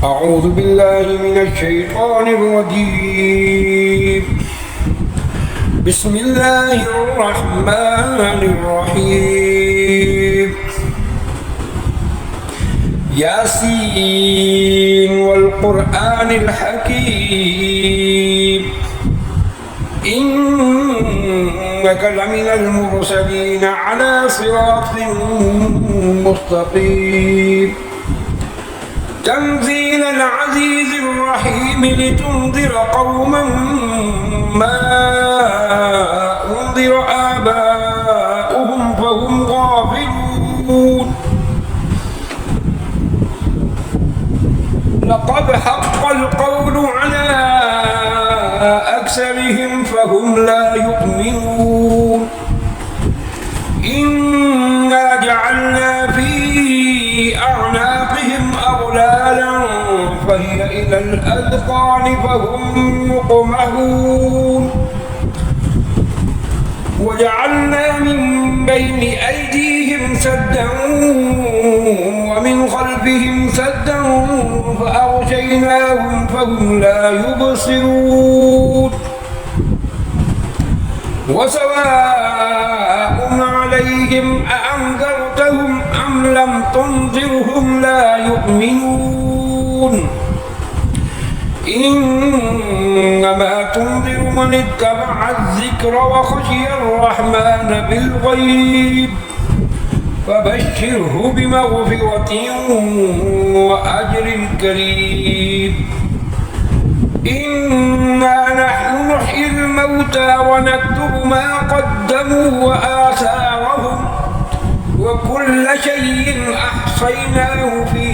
أعوذ بالله من الشيطان الرجيم. بسم الله الرحمن الرحيم. ياسين والقرآن الحكيم إنك لمن المرسلين على صراط مستقيم تنزيل العزيز الرحيم لتنذر قوما ما أنذر آباؤهم فهم غافلون. لقد حق القول على أكثرهم فهم لا يؤمنون. إنا جعلنا في أعناقهم أغلالا فهي إلى الأذقان فهم مقمحون. وجعلنا من بين أيديهم سدا ومن خلفهم سدا فأغشيناهم فهم لا يبصرون. وسواء عليهم أأنذرتهم أم لم تنذرهم لا يؤمنون. إنما تنذر من اتبع الذكر وخشي الرحمن بالغيب فبشره بمغفرة وأجر كريم. إنا نحن نحيي الموتى ونكتب ما قدموا وآثارهم وكل شيء أحصيناه في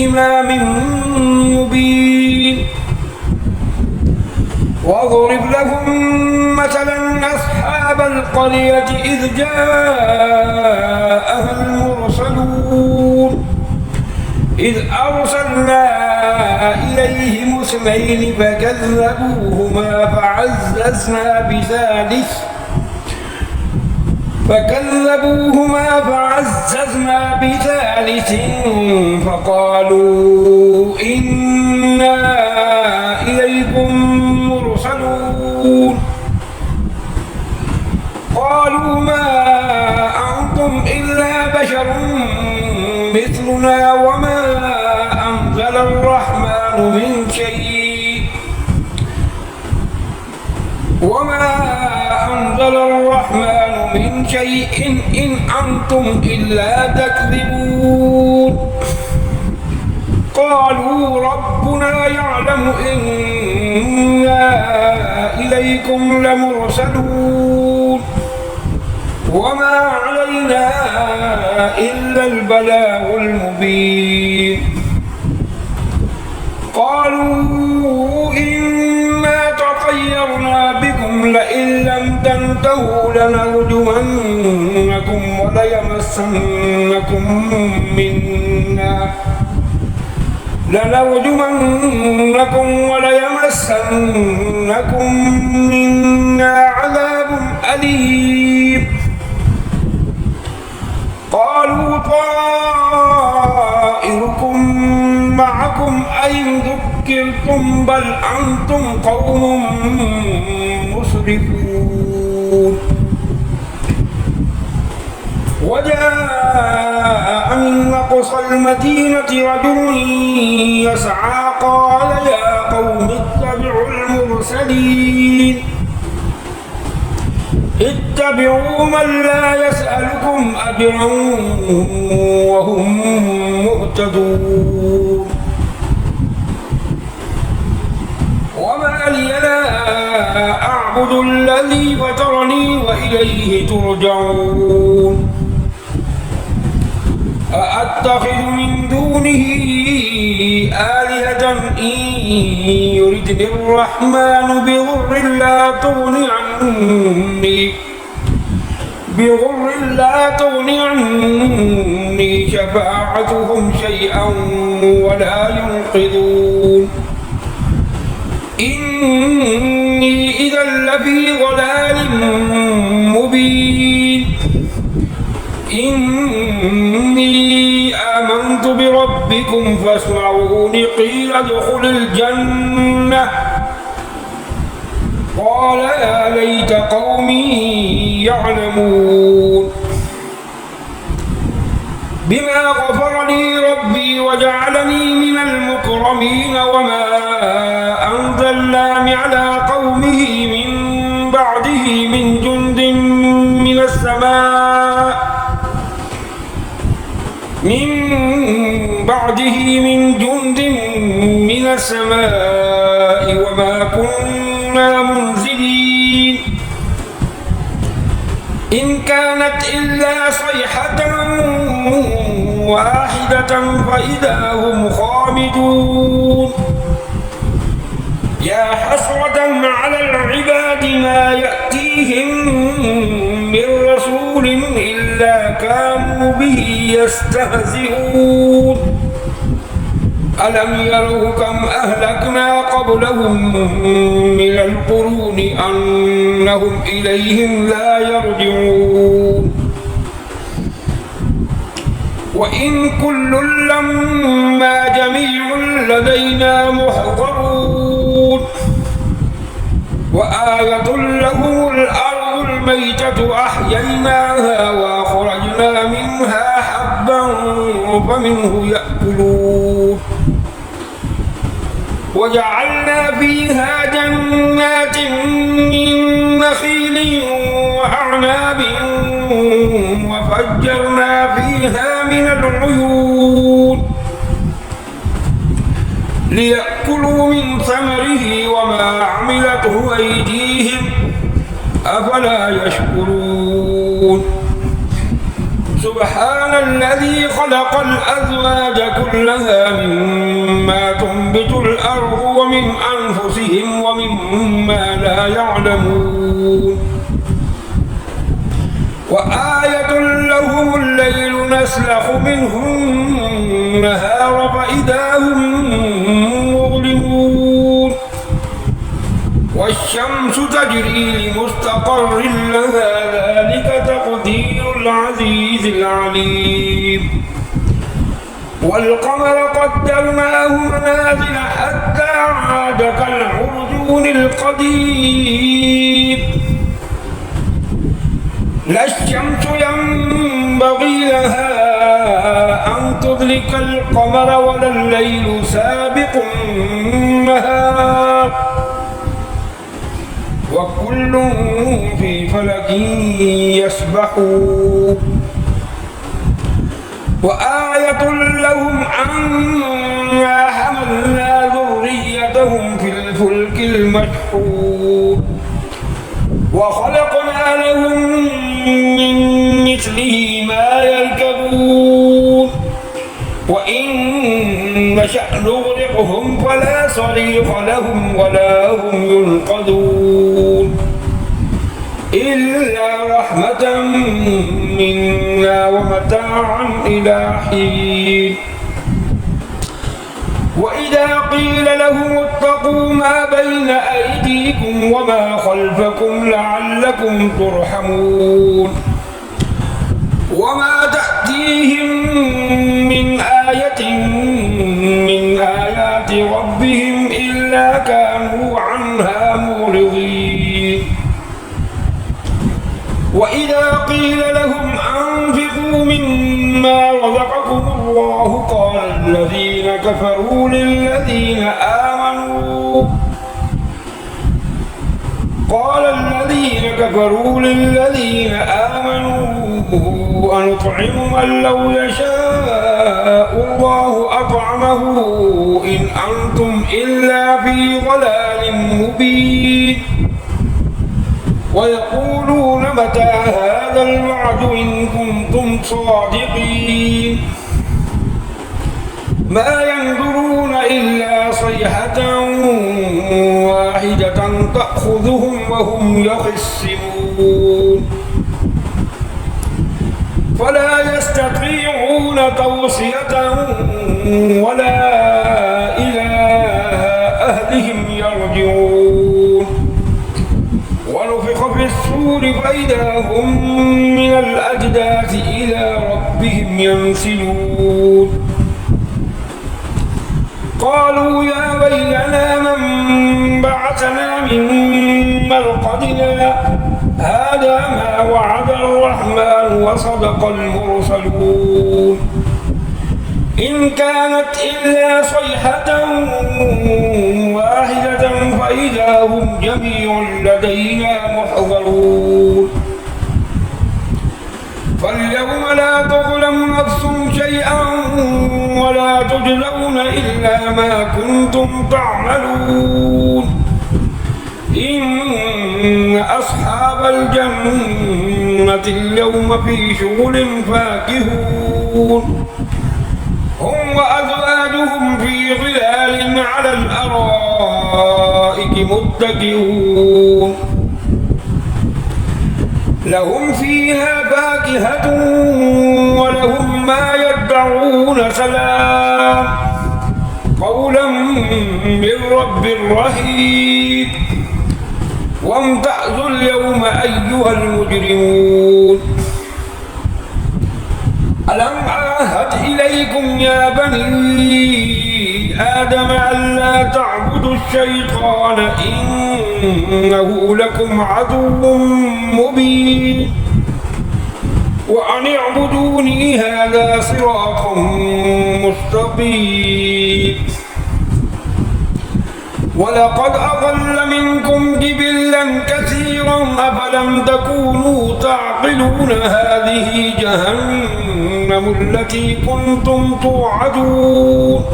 إمام مبين. واضرب لهم مثلا أصحاب القرية إذ جاءها المرسلون إذ أرسلنا إليهم اثنين فكذبوهما فعززنا بثالث فقالوا إنا إليكم مرسلون. قالوا ما أنتم إلا بشر مثلنا وما أنزل الرحمن من شيء إن أنتم إلا تكذبون. قالوا ربنا يعلم إنا إليكم لمرسلون وما علينا إلا البلاغ المبين. قالوا إنا تطيرنا بكم لئن لم تنتهوا لنرجمنكم وليمسنكم منا عذاب أليم. قالوا طائركم معكم أئن ذكرتم بل أنتم قوم مسرفون. وجاء من أقصى المدينة رجل يسعى قال يا قوم اتبعوا المرسلين اتبعوا من لا يسألكم أجرا وهم مهتدون. وما لي لا أعبد الذي فطرني وإليه ترجعون. أأتخذ من دونه آلهة إن يردني الرحمن بضر لا تغني عني شفاعتهم شيئا ولا ينقذون. إني إذا لفي ضلال مبين. إني آمنت بربكم ربكم فاسمعون قيل ادخل الجنة قال يا ليت قومي يعلمون بما غفر لي ربي وجعلني من المكرمين وما أنزلنا على قومه من بعده من جند من السماء وما كنا منزلين إن كانت إلا صيحة واحدة فإذا هم خامدون يا حسرة على العباد ما يأتيهم من رسول إلا كانوا به يستهزئون ألم يروا كم أهلكنا قبلهم من القرون أنهم إليهم لا يرجعون وإن كل لما جميع لدينا محضرون وآية لهم الأرض الميتة أحييناها وأخرجنا منها حبا فمنه يأكلون وجعلنا فيها جنات من نخيل وأعناب وفجرنا فيها من العيون ليأكلوا من ثمره وما عملته أيديهم أفلا يشكرون سبحان الذي خلق الأزواج كلها مما تنبت الأرض ومن أنفسهم ومما لا يعلمون وآية لهم الليل نسلخ منه النهار فإذا هم مظلمون والشمس تجري لمستقر لها ذلك تقدير العزيز العليم والقمر قدرناه منازل حتى عاد كالعرجون القديم لا الشمس ينبغي لها أن تدرك القمر ولا الليل سابق النهار وكل في فلك يسبحون وآية لهم أنا حملنا ذريتهم في الفلك المشحون وخلقنا لهم من مثله ما يركبون وإن نشأ نغرقهم فلا صريخ لهم ولا هم ينقذون إلا رحمة منا ومتاعا إلى حين وإذا قيل لهم اتقوا ما بين أيديكم وما خلفكم لعلكم ترحمون وما تأتيهم من آية من آيات ربهم إلا كانوا عنها معرضين وإذا قيل لهم أنفقوا مما رزقكم الله قال الذين كفروا للذين آمنوا أنطعم من لو يشاء الله أطعمه إن أنتم إلا في ضلال مبين ويقولون متى هذا الوعد إن كنتم صادقين ما ينظرون إلا صيحة واحدة تأخذهم وهم يخصمون فلا يستطيعون توصية ولا إلى أهلهم يرجعون ونفخ في الصور فإذا هم من الأجداث إلى ربهم ينسلون قالوا يا ويلنا من بعثنا من مرقدنا هذا ما وعد الرحمن وصدق المرسلون إن كانت إلا صيحة واحدة فإذا هم جميع لدينا محضرون فاليوم لا تظلم نفس شيئا ولا تجزون إلا ما كنتم تعملون إن أصحاب الجنة اليوم في شغل فاكهون هم وأزواجهم في ظلال على الأرائك متكئون لهم فيها فاكهة ولهم ما يدعون سلام قولا من رب رحيم وامتازوا اليوم أيها المجرمون ألم أعهد إليكم يا بني آدم ألا تعبدوا الشيطان إنه لكم عدو مبين وأن اعبدوني هذا صراط مستقيم ولقد أضل منكم جبلا كثيرا أفلم تكونوا تعقلون هذه جهنم التي كنتم توعدون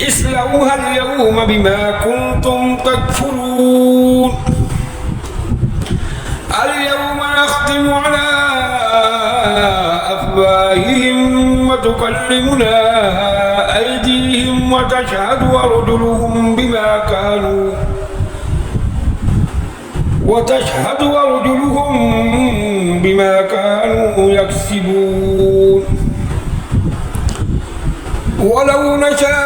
اصلوها اليوم بما كنتم تكفرون اليوم نختم على أفواههم وتكلمنا أيديهم وتشهد أرجلهم بما كانوا يكسبون ولو نشاء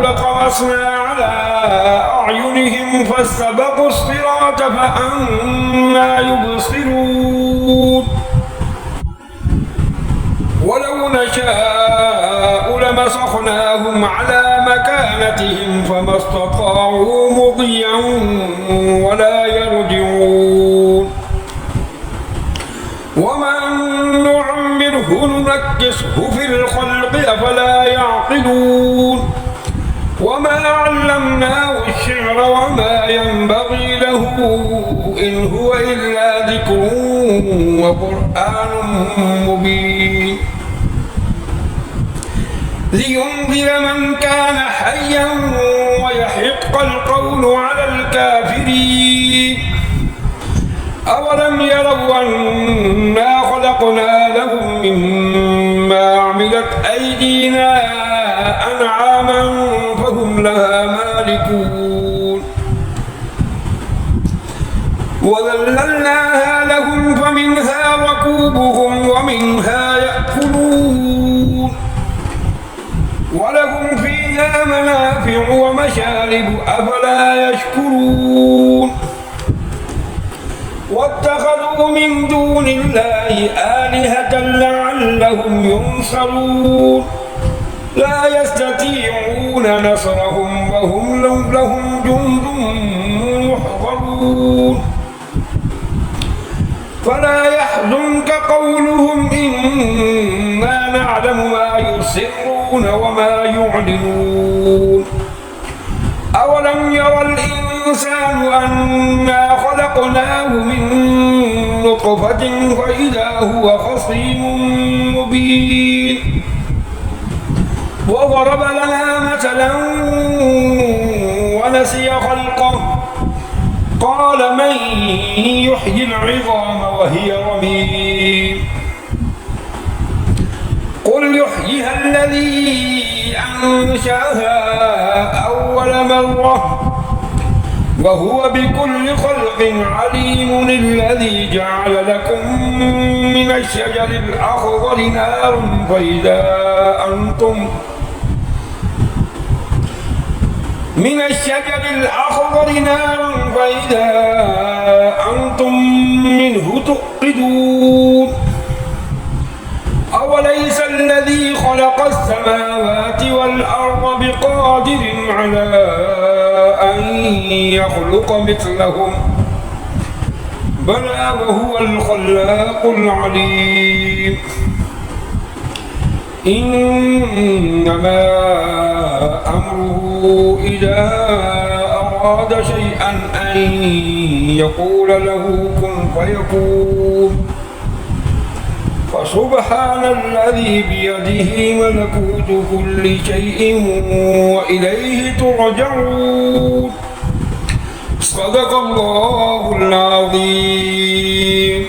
لطمسنا على أعينهم فاستبقوا الصراط فأنى يبصرون ولو نشاء لمسخناهم على مكانتهم فما استطاعوا مضيا ولا يرجعون ومن نعمره ننكسه في الخلق أفلا يعقلون وما علمناه الشعر وما ينبغي له إن هو إلا ذكر وقرآن مبين لينذر من كان حيا ويحق القول على الكافرين أولم يروا أنا خلقنا لهم مما عملت أيدينا أنعاما فهم لها مالكون وذللناها لهم فمنها ركوبهم ومنها يأكلون ولهم فيها منافع ومشارب أفلا يشكرون واتخذوا من دون الله آلهة لعلهم ينصرون لا يستطيعون نصرهم وهم لهم جند محضرون فلا يحزنك قولهم إنا نعلم ما يسرون وما يعلنون أولم يرى الإنسان أنا خلقناه من نطفة فإذا هو خصيم مبين وضرب لنا مثلا ونسي خلقه قال من يحيي العظام وهي رميم قل يحييها الذي أنشأها أول مرة وهو بكل خلق عليم الذي جعل لكم من الشجر الأخضر نارا فإذا أنتم منه توقدون أوليس الذي خلق السماوات بقادر على أن يخلق مثلهم بلى وهو الخلاق العليم إنما أمره إذا أراد شيئا أن يقول له كن فيكون فسبحان الذي بيده ملكوت كل شيء وإليه ترجعون صدق الله العظيم.